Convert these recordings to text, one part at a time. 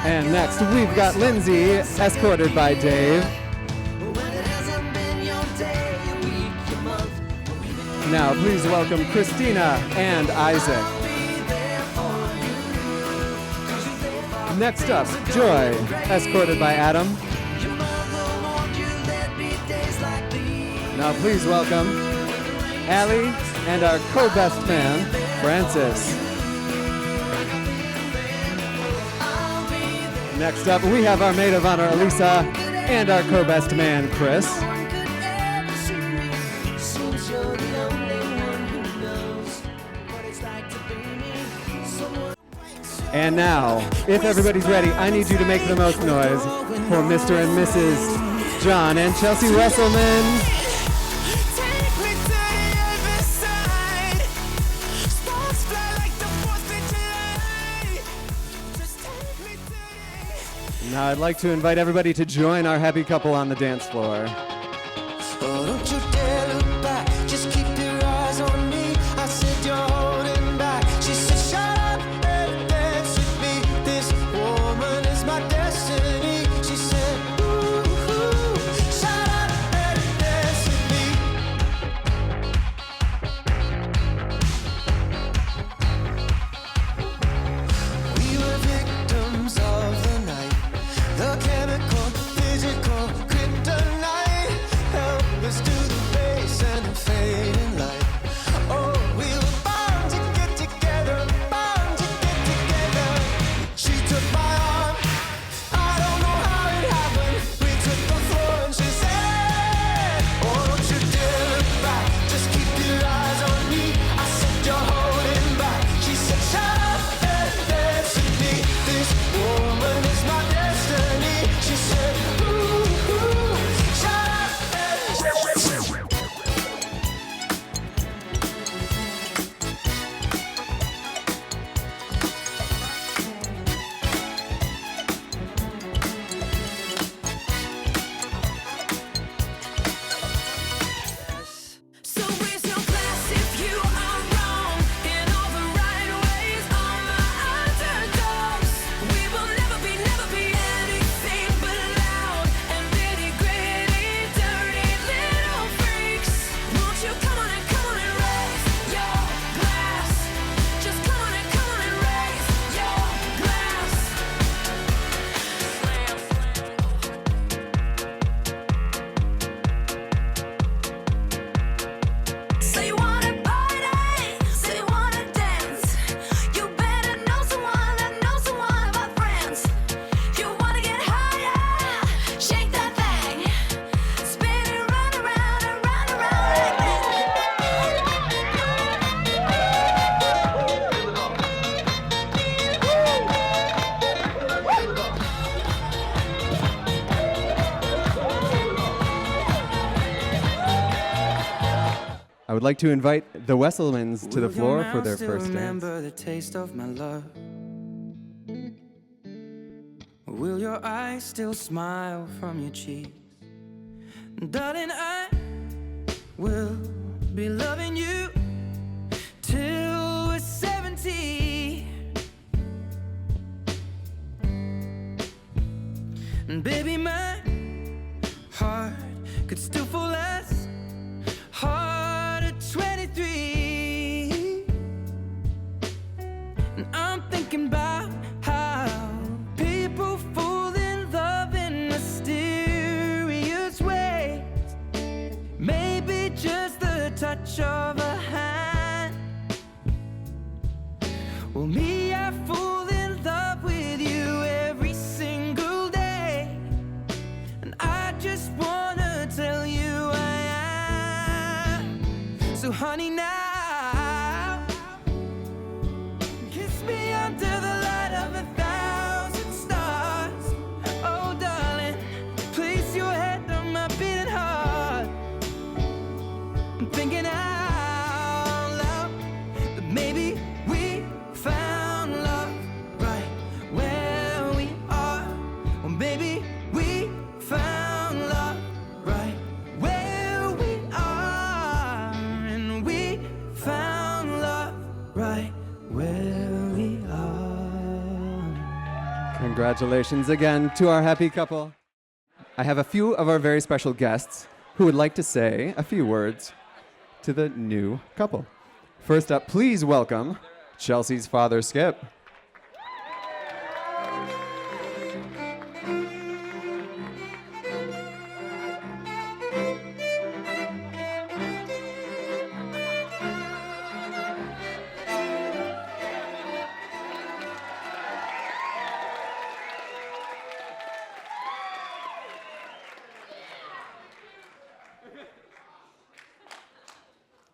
And next, we've got Lindsay, escorted by Dave. Now, please welcome Christina and Isaac. Next up, Joy, escorted by Adam. Now, please welcome Allie and our co-best man, Francis. Next up, we have our maid of honor, Elisa, and our co-best man, Chris. And now, if everybody's ready, I need you to make the most noise for Mr. and Mrs. John and Chelsea Wesselman. Now I'd like to invite everybody to join our happy couple on the dance floor. Oh, don't you dare look back, just keep your eyes on me. I said you're holding back. She said shut up and dance with me. This woman is my destiny. She said ooh, ooh, shut up and dance with me. We were victims of the night. The chemical, physical, kryptonite help us to the base and the fading light. Oh, we were bound to get together, bound to get together. She took my arm, I don't know how it happened. We took the floor and she said, oh, don't you dare look back, just keep your eyes on me. I said you're holding back. She said shut up and dance with me. This woman is my destiny. She said, ooh, ooh, shut up and dance. So raise your glass if you are wrong in all the right ways. All the underdogs. We will never be anything but loud and nitty gritty, dirty little freaks. Won't you come on and raise your glass? Just come on and raise your glass. Say you wanna party, say you wanna dance. You better know someone that knows someone of our friends. You wanna get higher, shake that thing, spin it round and round and round and round like I would like to invite the Wesselmans to the floor for their first dance. Remember the taste of my love? Will your eyes still smile from your cheeks? Darling, I will be loving you till we're 70. And baby, my heart could still fall as hard at 23. And I'm thinking about how people fall in love in mysterious ways. Maybe just the touch of a hand. Well, me, I fall in love with you every single day. And I just wanna tell you I am. So honey, now kiss me under the light of 1,000 stars. Oh darling, place your head on my beating heart. I'm thinking out loud that maybe we found love right where we are. Or maybe we found love right where we are. And we Congratulations again to our happy couple. I have a few of our very special guests who would like to say a few words to the new couple. First up, please welcome Chelsea's father, Skip.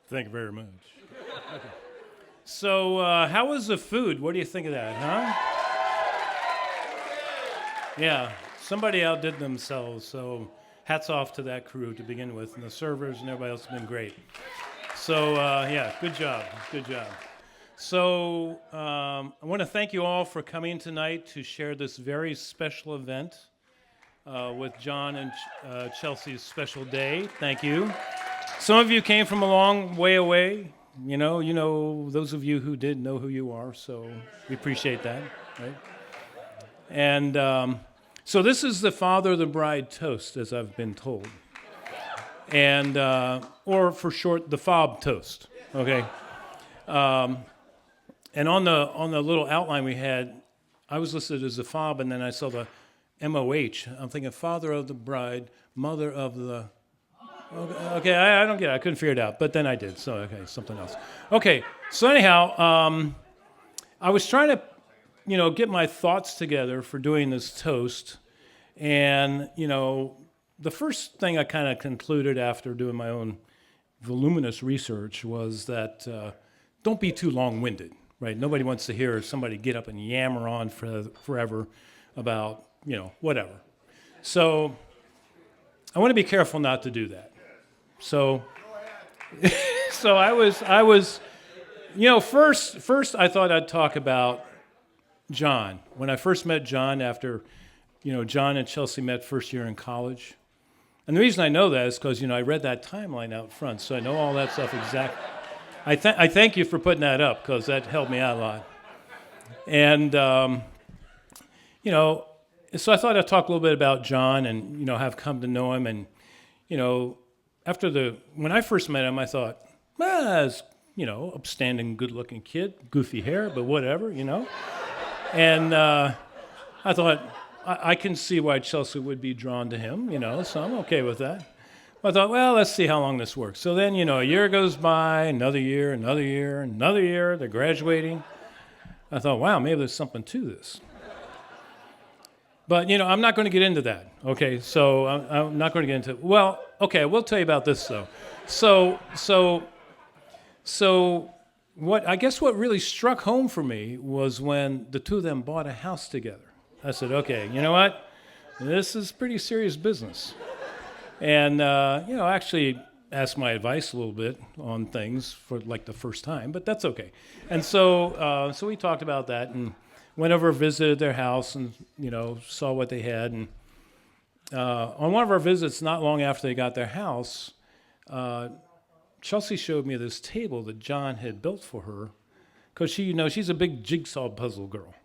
Thank you very much. Okay. So, how was the food? What do you think of that, huh? Yeah, somebody outdid themselves, so hats off to that crew to begin with, and the servers and everybody else have been great. So, yeah, good job, good job. So, I want to thank you all for coming tonight to share this very special event with John and Chelsea's special day. Thank you. Some of you came from a long way away. You know, those of you who did know who you are, so we appreciate that, right? And so this is the father of the bride toast, as I've been told. And, or for short, the FOB toast, okay? And on the little outline we had, I was listed as the FOB, and then I saw the MOH. I'm thinking father of the bride, mother of the... Okay, I don't get it. I couldn't figure it out, but then I did. So, okay, something else. Okay, so anyhow, I was trying to, get my thoughts together for doing this toast. And, the first thing I kind of concluded after doing my own voluminous research was that don't be too long-winded, right? Nobody wants to hear somebody get up and yammer on forever about, whatever. So I want to be careful not to do that. So, I was, first I thought I'd talk about John. When I first met John after, John and Chelsea met first year in college. And the reason I know that is because, I read that timeline out front, so I know all that stuff exactly. I thank you for putting that up because that helped me out a lot. And, so I thought I'd talk a little bit about John and, have come to know him and, when I first met him, I thought, he's, upstanding, good-looking kid, goofy hair, but whatever, And I thought, I can see why Chelsea would be drawn to him, so I'm okay with that. I thought, well, let's see how long this works. So then, a year goes by, another year, they're graduating. I thought, wow, maybe there's something to this. But, I'm not going to get into that, okay? So I'm not going to get into it. Well, okay, we'll tell you about this, though. So what really struck home for me was when the two of them bought a house together. I said, okay, you know what? This is pretty serious business. And, I actually asked my advice a little bit on things for, the first time, but that's okay. And so we talked about that and went over, visited their house and, saw what they had. And on one of our visits, not long after they got their house, Chelsea showed me this table that John had built for her because she's a big jigsaw puzzle girl.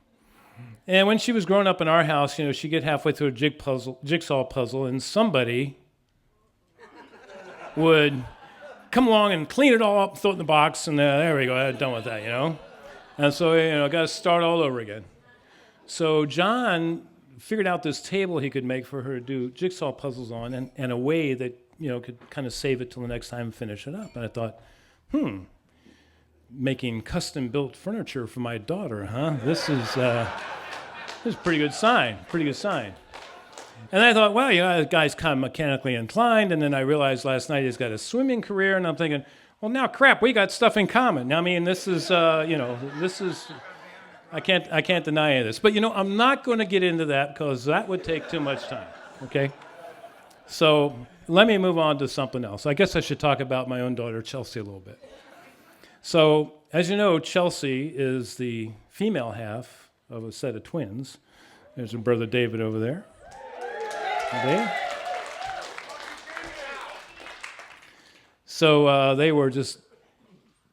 And when she was growing up in our house, she'd get halfway through a jigsaw puzzle and somebody would come along and clean it all up, throw it in the box, and there we go, I'm done with that, And so, I got to start all over again. So John figured out this table he could make for her to do jigsaw puzzles on and a way that, could kind of save it till the next time and finish it up. And I thought, making custom-built furniture for my daughter, huh? This is a pretty good sign, And I thought, well, the guy's kind of mechanically inclined. And then I realized last night he's got a swimming career, and I'm thinking, well, now, crap, we got stuff in common. I mean, this is, I can't deny any of this. But, I'm not going to get into that because that would take too much time, okay? So let me move on to something else. I guess I should talk about my own daughter, Chelsea, a little bit. So, as you know, Chelsea is the female half of a set of twins. There's her brother David over there. Dave. So they were just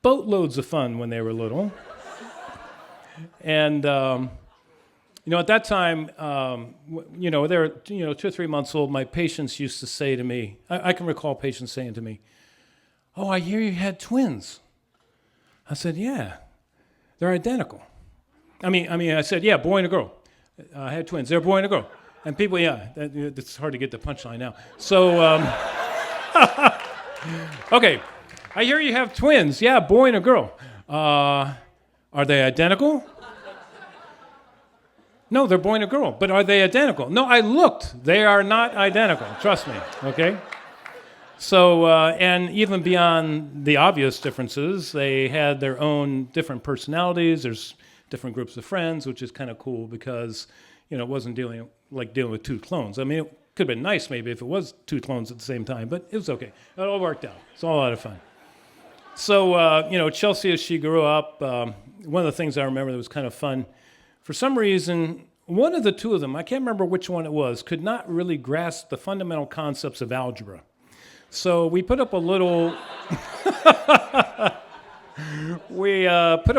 boatloads of fun when they were little. And At that time, they were 2 or 3 months old. My patients used to say to me, I can recall patients saying to me, "Oh, I hear you had twins." I said, "Yeah, they're identical." I said, "Yeah, boy and a girl. I had twins. They're a boy and a girl." And people, it's hard to get the punchline now. So, okay, I hear you have twins. Yeah, boy and a girl. Are they identical? No, they're boy and a girl. But are they identical? No, I looked. They are not identical. Trust me, okay? So, and even beyond the obvious differences, they had their own different personalities. There's different groups of friends, which is kind of cool because, it wasn't dealing with two clones. I mean, it could have been nice maybe if it was two clones at the same time, but it was okay. It all worked out. It's all a lot of fun. So, Chelsea, as she grew up, one of the things I remember that was kind of fun, for some reason, one of the two of them, I can't remember which one it was, could not really grasp the fundamental concepts of algebra. So we put up a little, put up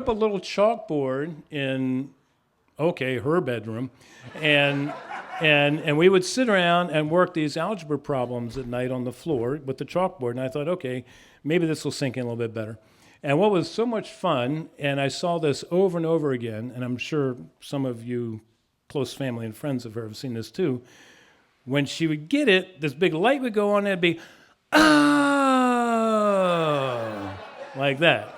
a little chalkboard in, her bedroom, and we would sit around and work these algebra problems at night on the floor with the chalkboard. And I thought, okay, maybe this will sink in a little bit better. And what was so much fun, and I saw this over and over again, and I'm sure some of you close family and friends of her have seen this too, when she would get it, this big light would go on, and it'd be, oh, like that.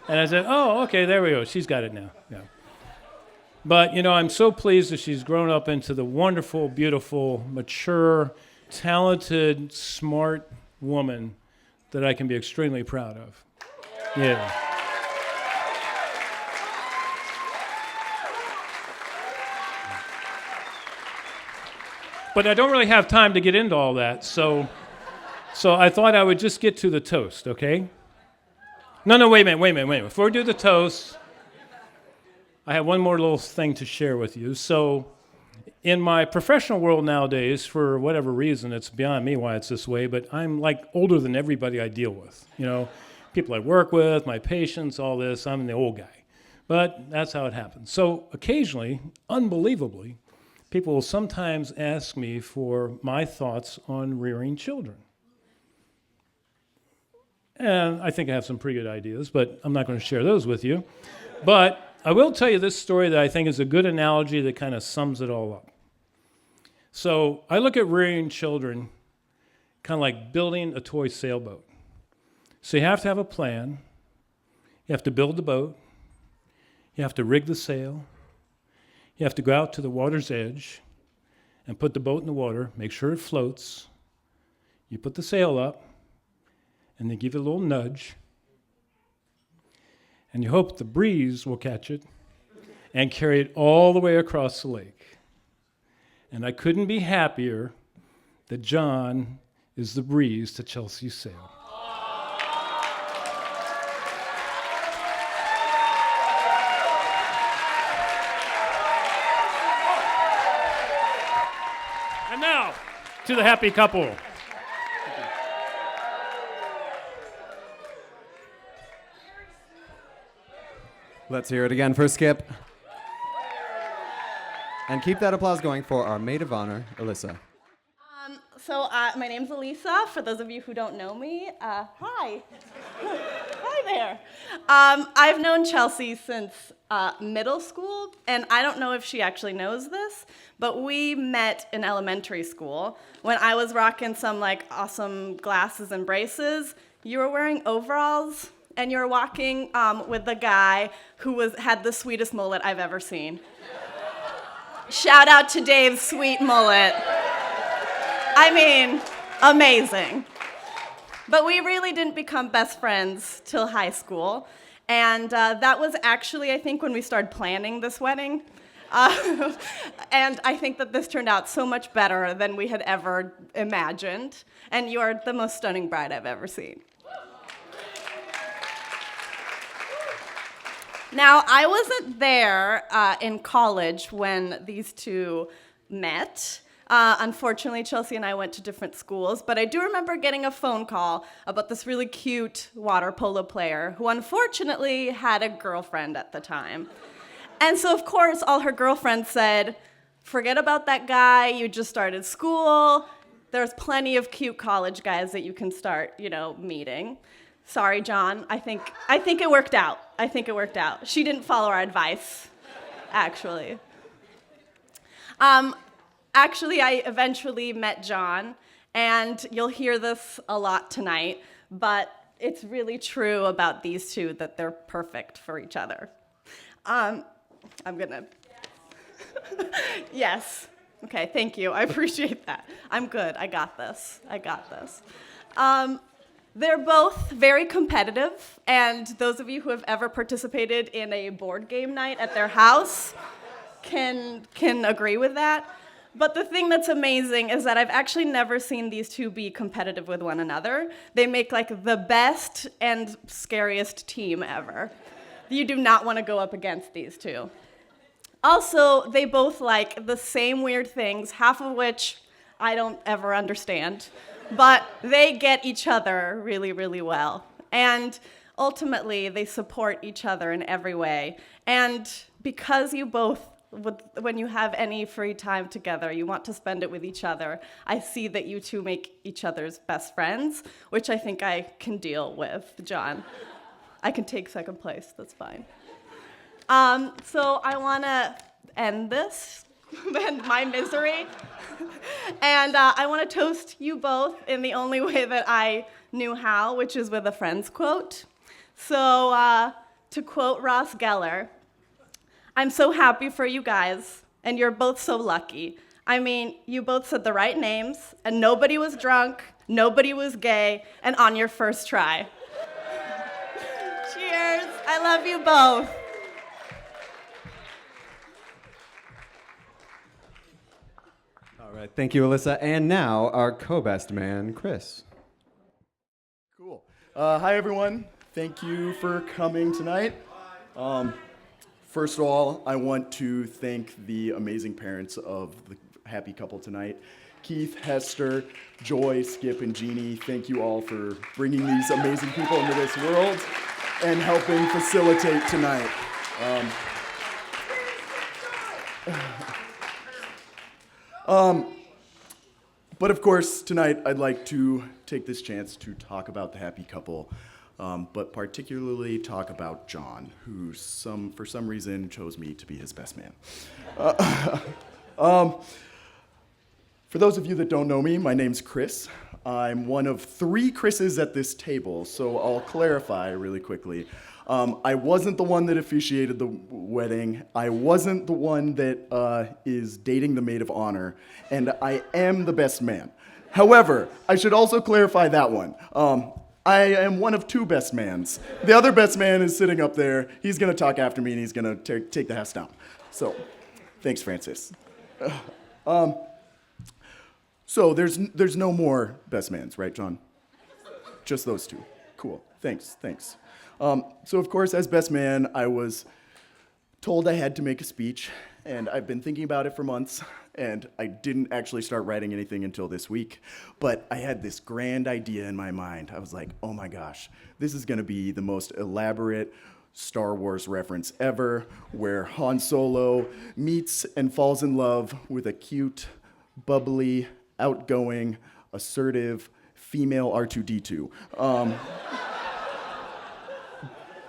And I said, oh, okay, there we go. She's got it now. Yeah. But, I'm so pleased that she's grown up into the wonderful, beautiful, mature, talented, smart woman that I can be extremely proud of. Yeah. But I don't really have time to get into all that, so I thought I would just get to the toast, okay? No, wait a minute. Before we do the toast, I have one more little thing to share with you. So in my professional world nowadays, for whatever reason, it's beyond me why it's this way, but I'm like older than everybody I deal with. People I work with, my patients, all this, I'm the old guy. But that's how it happens. So occasionally, unbelievably, people will sometimes ask me for my thoughts on rearing children. And I think I have some pretty good ideas, but I'm not going to share those with you. But I will tell you this story that I think is a good analogy that kind of sums it all up. So I look at rearing children kind of like building a toy sailboat. So you have to have a plan. You have to build the boat. You have to rig the sail. You have to go out to the water's edge and put the boat in the water, make sure it floats. You put the sail up, and they give it a little nudge. And you hope the breeze will catch it and carry it all the way across the lake. And I couldn't be happier that John is the breeze to Chelsea's sail. And now, to the happy couple. Let's hear it again for Skip. And keep that applause going for our maid of honor, Alyssa. My name's Elisa. For those of you who don't know me, hi. Hi there. I've known Chelsea since middle school, and I don't know if she actually knows this, but we met in elementary school when I was rocking some awesome glasses and braces. You were wearing overalls, and you were walking with the guy who had the sweetest mullet I've ever seen. Shout out to Dave's sweet mullet. I mean, amazing. But we really didn't become best friends till high school. And that was actually, I think, when we started planning this wedding. And I think that this turned out so much better than we had ever imagined. And you are the most stunning bride I've ever seen. Now, I wasn't there in college when these two met. Unfortunately, Chelsea and I went to different schools, but I do remember getting a phone call about this really cute water polo player who unfortunately had a girlfriend at the time. And so, of course, all her girlfriends said, forget about that guy, you just started school. There's plenty of cute college guys that you can start, meeting. Sorry, John, I think it worked out. I think it worked out. She didn't follow our advice, actually. Actually, I eventually met John, and you'll hear this a lot tonight, but it's really true about these two that they're perfect for each other. I'm gonna, yes. Okay, thank you, I appreciate that. I'm good, I got this. They're both very competitive, and those of you who have ever participated in a board game night at their house can agree with that. But the thing that's amazing is that I've actually never seen these two be competitive with one another. They make like the best and scariest team ever. You do not want to go up against these two. Also, they both like the same weird things, half of which I don't ever understand, but they get each other really, really well. And ultimately, they support each other in every way. And because you both, when you have any free time together, you want to spend it with each other, I see that you two make each other's best friends, which I think I can deal with, John. I can take second place, that's fine. So I want to end this, end my misery, and I want to toast you both in the only way that I knew how, which is with a Friends quote. So to quote Ross Geller, I'm so happy for you guys, and you're both so lucky. I mean, you both said the right names, and nobody was drunk, nobody was gay, and on your first try. Cheers, I love you both. All right, thank you, Alyssa. And now our co-best man, Chris. Cool. Hi, everyone. Thank you for coming tonight. First of all, I want to thank the amazing parents of the happy couple tonight. Keith, Hester, Joy, Skip, and Jeannie, thank you all for bringing these amazing people into this world and helping facilitate tonight. But of course, tonight I'd like to take this chance to talk about the happy couple, but particularly talk about John, who for some reason chose me to be his best man. For those of you that don't know me, my name's Chris. I'm one of 3 Chris's at this table, so I'll clarify really quickly. I wasn't the one that officiated the wedding. I wasn't the one that is dating the maid of honor, and I am the best man. However, I should also clarify that one. I am one of 2 best mans. The other best man is sitting up there. He's gonna talk after me, and he's gonna take the house down. So, thanks, Francis. So there's no more best mans, right, John? Just those 2. Cool. Thanks. So of course, as best man, I was told I had to make a speech, and I've been thinking about it for months, and I didn't actually start writing anything until this week. But I had this grand idea in my mind. I was like, oh my gosh, this is gonna be the most elaborate Star Wars reference ever, where Han Solo meets and falls in love with a cute, bubbly, outgoing, assertive, female R2-D2.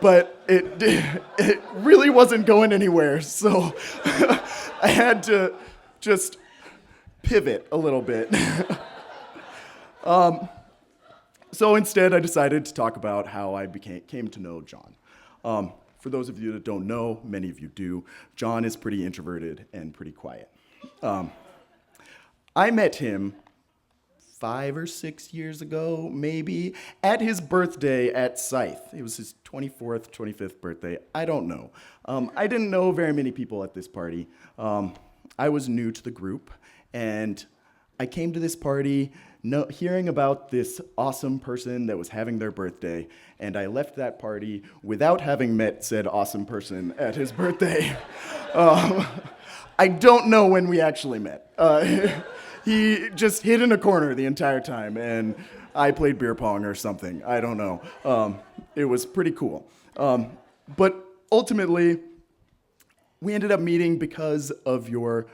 But it really wasn't going anywhere, so I had to just pivot a little bit. So instead, I decided to talk about how I came to know John. For those of you that don't know, many of you do, John is pretty introverted and pretty quiet. I met him 5 or 6 years ago, maybe, at his birthday at Scythe. It was his 24th, 25th birthday. I don't know. I didn't know very many people at this party. I was new to the group, and I came to this party hearing about this awesome person that was having their birthday, and I left that party without having met said awesome person at his birthday. I don't know when we actually met. He just hid in a corner the entire time, and I played beer pong or something. I don't know. It was pretty cool. But ultimately, we ended up meeting because of your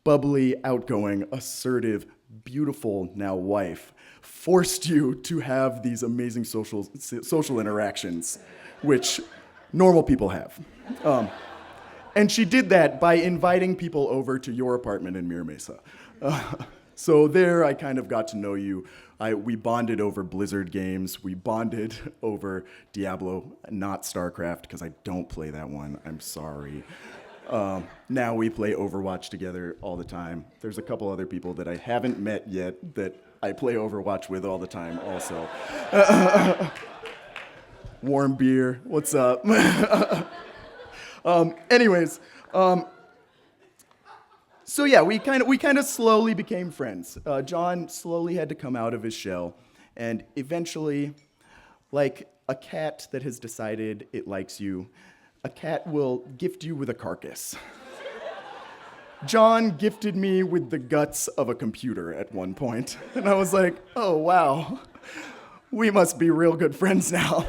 bubbly, outgoing, assertive, beautiful now wife forced you to have these amazing social interactions, which normal people have. And she did that by inviting people over to your apartment in Mira Mesa. So there I kind of got to know you. We bonded over Blizzard games. We bonded over Diablo, not StarCraft, because I don't play that one. I'm sorry. Now we play Overwatch together all the time. There's a couple other people that I haven't met yet that I play Overwatch with all the time also. Warm beer, what's up? Anyways, so yeah, we kind of slowly became friends. John slowly had to come out of his shell, and eventually, like a cat that has decided it likes you, a cat will gift you with a carcass. John gifted me with the guts of a computer at one point, and I was like, oh wow, we must be real good friends now.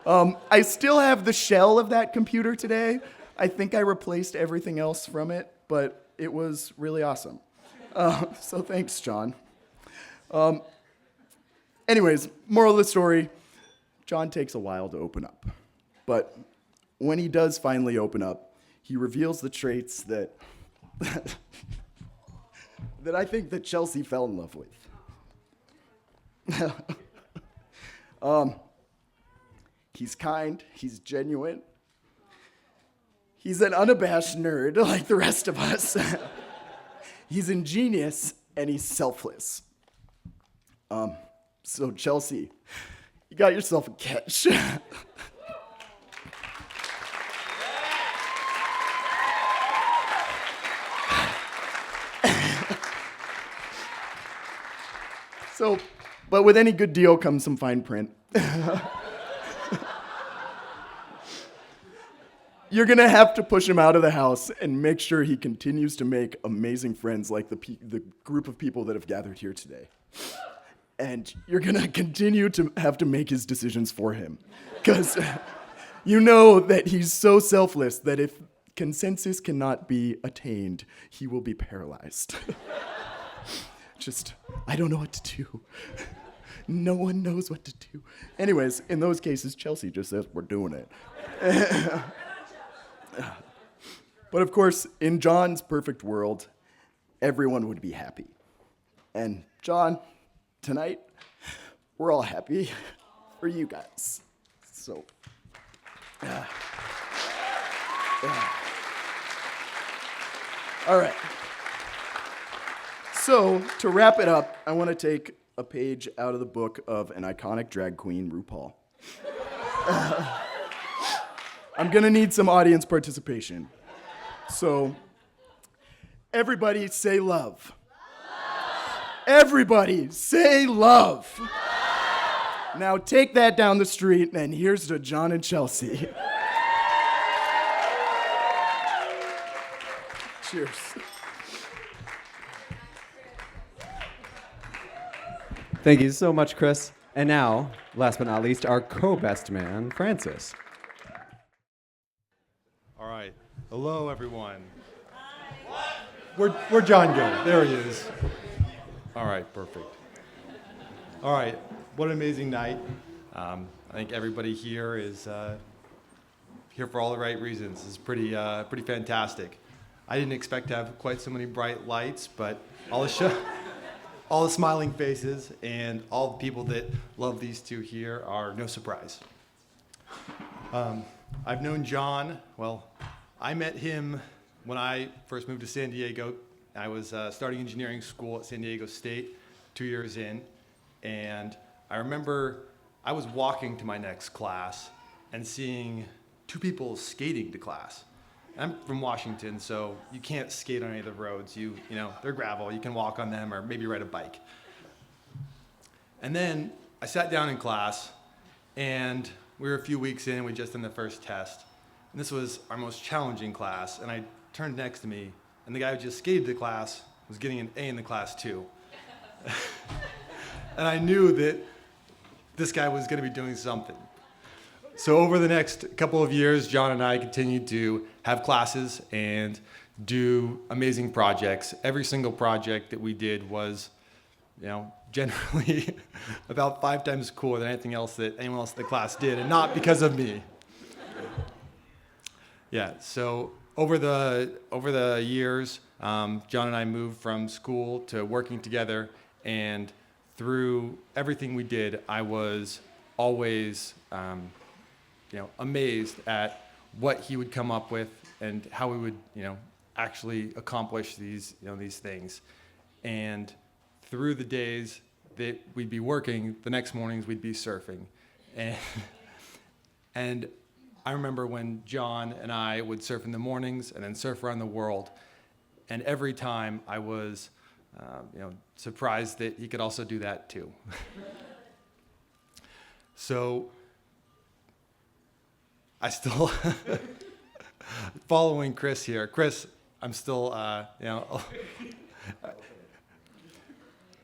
I still have the shell of that computer today. I think I replaced everything else from it, but it was really awesome. So thanks, John. Anyways, moral of the story, John takes a while to open up. But when he does finally open up, he reveals the traits that that I think that Chelsea fell in love with. He's kind, he's genuine, he's an unabashed nerd like the rest of us. He's ingenious and he's selfless. So Chelsea, you got yourself a catch. But with any good deal comes some fine print. You're gonna have to push him out of the house and make sure he continues to make amazing friends like the group of people that have gathered here today. And you're gonna continue to have to make his decisions for him. Because you know that he's so selfless that if consensus cannot be attained, he will be paralyzed. I don't know what to do. No one knows what to do. Anyways, in those cases, Chelsea just says, we're doing it. But of course, in John's perfect world, everyone would be happy. And John, tonight, we're all happy for you guys. So, all right. So, to wrap it up, I want to take a page out of the book of an iconic drag queen, RuPaul. I'm gonna need some audience participation. So, everybody say love. Everybody say love. Now take that down the street, and here's to John and Chelsea. Cheers. Thank you so much, Chris. And now, last but not least, our co-best man, Francis. All right. Hello, everyone. Where'd John go? There he is. All right, perfect. All right, what an amazing night. I think everybody here is here for all the right reasons. It's pretty fantastic. I didn't expect to have quite so many bright lights, but all the smiling faces and all the people that love these two here are no surprise. I've known John, well, I met him when I first moved to San Diego. I was starting engineering school at San Diego State 2 years in, and I remember I was walking to my next class and seeing two people skating to class. I'm from Washington, so you can't skate on any of the roads. You know, they're gravel. You can walk on them or maybe ride a bike. And then I sat down in class, and we were a few weeks in. We just done the first test. And this was our most challenging class. And I turned next to me, and the guy who just skated the class was getting an A in the class too. And I knew that this guy was going to be doing something. So over the next couple of years, John and I continued to have classes and do amazing projects. Every single project that we did was, generally about 5 times cooler than anything else that anyone else in the class did, and not because of me. Yeah, so over the years, John and I moved from school to working together, and through everything we did, I was always, amazed at what he would come up with and how we would, actually accomplish these things. And through the days that we'd be working, the next mornings we'd be surfing, and I remember when John and I would surf in the mornings and then surf around the world, and every time I was, surprised that he could also do that too. So I still, following Chris here. Chris, I'm still,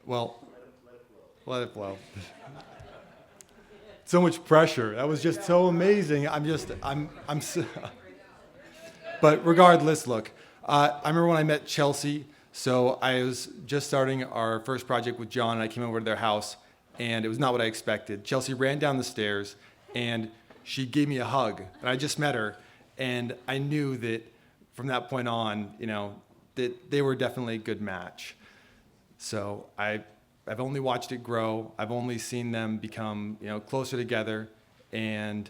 well, let it flow. So much pressure. That was just so amazing. But regardless, look, I remember when I met Chelsea. So I was just starting our first project with John, and I came over to their house, and it was not what I expected. Chelsea ran down the stairs, and she gave me a hug, and I just met her, and I knew that from that point on, that they were definitely a good match. So I've only watched it grow. I've only seen them become, closer together, and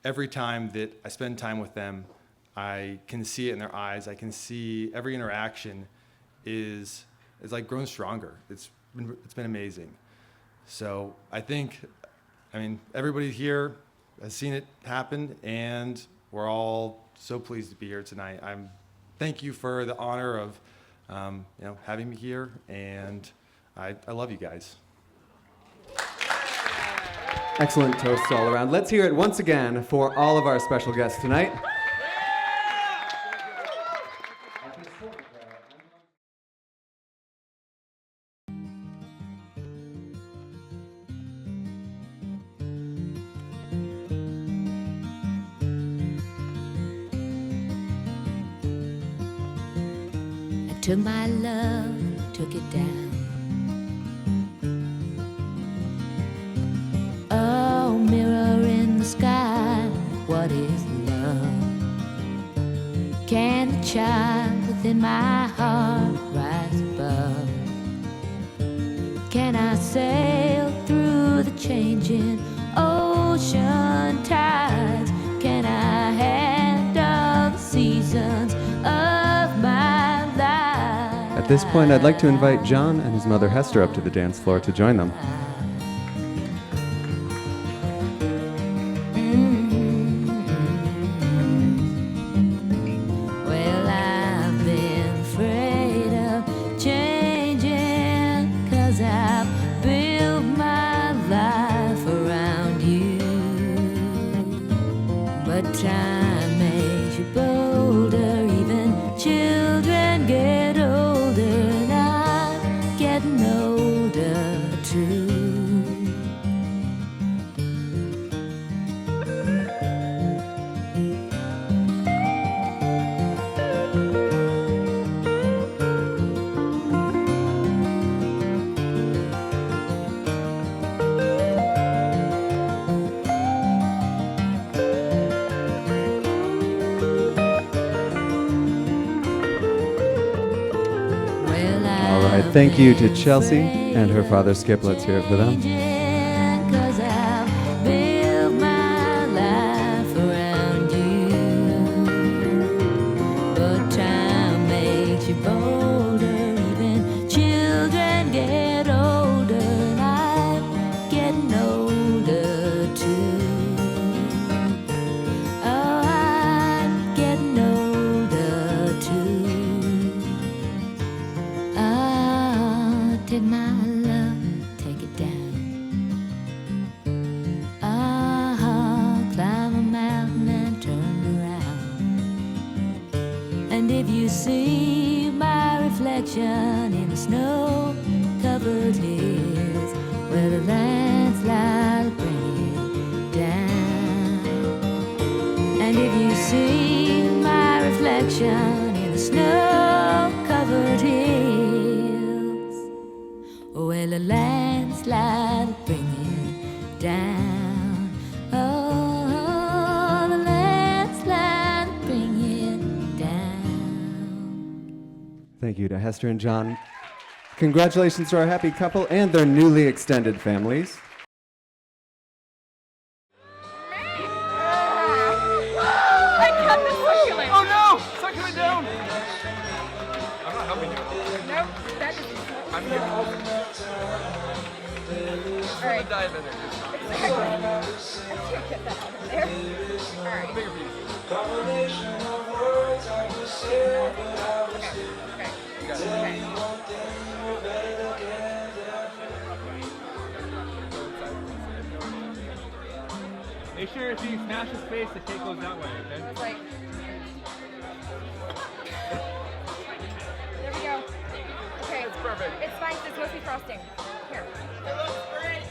every time that I spend time with them, I can see it in their eyes. I can see every interaction is like grown stronger. It's been amazing. So I think, everybody here has seen it happen, and we're all so pleased to be here tonight. Thank you for the honor of, having me here, and I love you guys. Excellent toasts all around. Let's hear it once again for all of our special guests tonight. Took my love, took it down. Oh, mirror in the sky, what is love? Can the child within my heart rise above? Can I sail through the changing ocean tides? Can I handle the seasons of my life? At this point, I'd like to invite John and his mother Hester up to the dance floor to join them. Well, I've been afraid of changing, 'cause I've built my life around you. But time makes you bolder, even children get older, and I'm getting older too. All right, thank you to Chelsea and her father Skip. Let's hear it for them. 'Cause I've built my life around you. But time makes you bolder, even children get older, and I'm getting older too. Oh, I'm getting older too. Take my love, take it down. Climb a mountain and turn around. And if you see my reflection in the snow-covered hills, where the landslide bring it down. landslide will bring you down. Oh, the landslide will bring you down. Thank you to Hester and John. Congratulations to our happy couple and their newly extended families. I kept it succulent. Oh no! Succulent down! I'm not helping you. Nope, that is. I'm here. All right. Dive in there. Exactly. Let's get that out of there. All right. Bigger piece. Okay. You got it. Okay. Make sure if you smash his face, the cake goes that way, okay? I was like, there we go. Okay. That's perfect. It's fine. It's supposed to be frosting. Here. It looks great!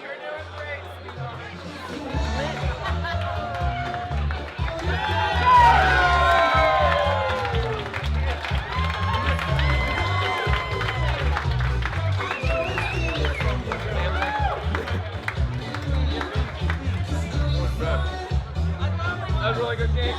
You're doing great! That was really good cake.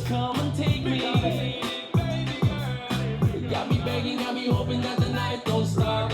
Come and take me. Got me begging, got me hoping that the night don't stop.